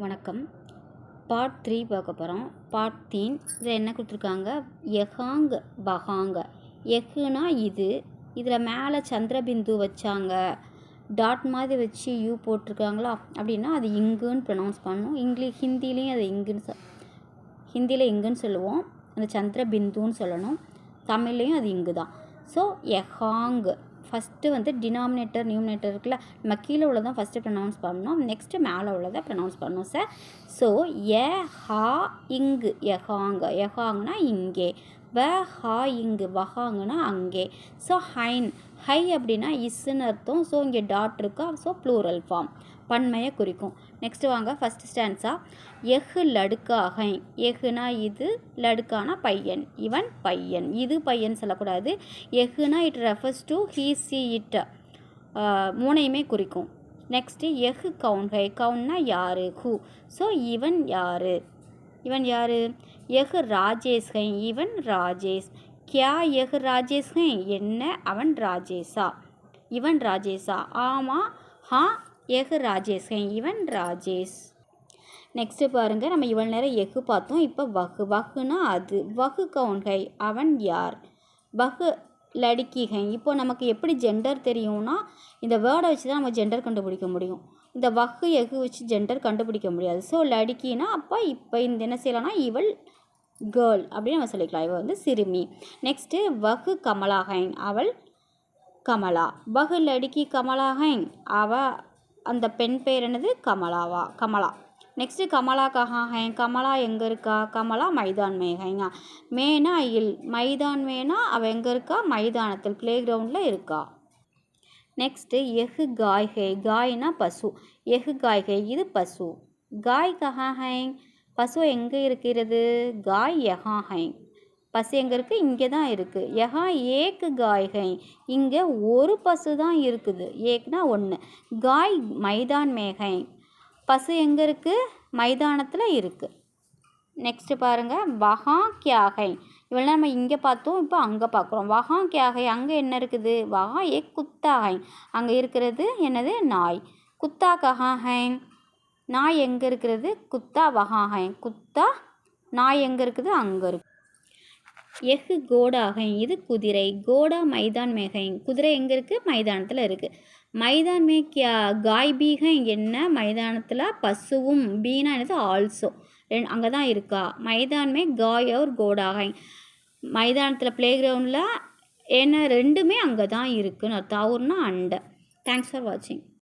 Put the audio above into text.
வணக்கம். பார்ட் 3 பார்க்க போகிறோம். பார்ட் 3 இதில் என்ன கொடுத்துருக்காங்க, எஹாங் பஹாங். எஹுனா இது, இதில் மேலே சந்திரபிந்து வச்சாங்க, டாட் மாதிரி வச்சு யூ போட்டிருக்காங்களா அப்படின்னா அது இங்குன்னு ப்ரொனவுன்ஸ் பண்ணணும். ஹிந்திலையும் அது ஹிந்தியில் இங்குன்னு சொல்லுவோம், அந்த சந்திரபிந்துன்னு சொல்லணும். தமிழ்லையும் அது இங்கு தான். ஸோ எஹாங் ஃபஸ்ட்டு வந்து டினாமினேட்டர் நியூமினேட்டர் இருக்குல்ல, நம்ம கீழே உள்ளதான் ஃபஸ்ட்டு ப்ரொனவுன்ஸ் பண்ணணும், நெக்ஸ்ட்டு மேலே உள்ளதை ப்ரொனவுன்ஸ் பண்ணணும் சார். ஸோ ஹா இங்கு எஹாங்னா இங்கே, ஹா இங்கு வஹாங்கன்னா அங்கே. ஸோ ஹை அப்படின்னா இஸ்ன்னு அர்த்தம். ஸோ இங்கே டாட் இருக்கா, ஸோ ப்ளூரல் ஃபார்ம், பன்மையை குறிக்கும். நெக்ஸ்ட்டு வாங்க ஃபஸ்ட்டு ஸ்டான்ஸா. எஹு லடுக்காகை. எஹுனா இது, லடுக்கானா பையன், இவன் பையன், இது பையன் சொல்லக்கூடாது. எஹுனா it refers to he she it, மூணையுமே குறிக்கும். நெக்ஸ்ட்டு எஹு கவுன்கை. கவுன்னா யார், ஹூ. ஸோ இவன் யார், எஹு ராஜேஷ்கை. இவன் ராஜேஷ். கியா எஹு ராஜேஷ்கை. என்ன அவன் ராஜேஷா, இவன் ராஜேஷா. ஆமாம், ஹா எஹு ராஜேஷ்கை. இவன் ராஜேஷ். நெக்ஸ்ட்டு பாருங்கள், நம்ம இவ்வளோ நேரம் எஃகு பார்த்தோம், இப்போ வகுனா அது. வகு கவுன்கை அவன் யார். வகு லடுக்கிகை. இப்போ நமக்கு எப்படி ஜெண்டர் தெரியும்னா, இந்த வேர்டை வச்சு தான் நம்ம ஜெண்டர் கண்டுபிடிக்க முடியும். இந்த வகு எஃகு வச்சு ஜெண்டர் கண்டுபிடிக்க முடியாது. ஸோ லடுக்கினா இப்போ இந்த என்ன செய்யலாம்னா இவள் கேர்ள் அப்படின்னு நம்ம சொல்லிக்கலாம், இவள் வந்து சிறுமி. நெக்ஸ்ட்டு வகு கமலாகை. அவள் கமலா. வகு லடுக்கி கமலாகை. அந்த பெண் பேர் என்னது, கமலா. நெக்ஸ்ட்டு கமலா கஹாஹை. கமலா எங்கே இருக்கா, கமலா மைதான் மேகைங்க. மேனா இல், மைதான் மேனா அவள் எங்கே இருக்கா, மைதானத்தில் ப்ளே கிரவுண்டில் இருக்கா. நெக்ஸ்ட்டு எஹு காய்கை. காய்னா பசு. எஹு காய்கை இது பசு. காய் கஹாஹை. பசு எங்கே இருக்கிறது, காய் யஹாஹை. பசு எங்கே இருக்குது, இங்கே தான் இருக்குது. யஹா ஏக்கு காய்கை. இங்கே ஒரு பசு தான் இருக்குது, ஏக்னா ஒன்று. காய் மைதான் மேகை. பசு எங்கே இருக்குது, மைதானத்தில் இருக்குது. நெக்ஸ்ட்டு பாருங்கள், வஹா கியாகை. இவ்வளோ நம்ம இங்கே பார்த்தோம், இப்போ அங்கே பார்க்குறோம். வஹா கியாகை. அங்கே என்ன இருக்குது, வஹா ஏக் குத்தாகை. அங்கே இருக்கிறது என்னது, நாய். குத்தா கஹாகை. நாய் எங்கே இருக்கிறது, குத்தா வஹாகை. குத்தா நாய் எங்கே இருக்குது, அங்கே இருக்குது. எஹு கோடாகை. இது குதிரை. கோடா மைதான் மேகை. குதிரை எங்கே இருக்குது, மைதானத்தில் இருக்குது. மைதான் மே கியா காய் பீகை. என்ன மைதானத்தில் பசுவும், பீனா என்னது ஆல்சோ, அங்கே தான் இருக்கா. மைதான் மே காய் और கோடாகை. மைதானத்தில் ப்ளே கிரவுண்டில் என்ன ரெண்டுமே அங்கே தான் இருக்குன்னு அர்த்தம். அவர்னா அண்டை. தேங்க்ஸ் ஃபார் வாட்சிங்.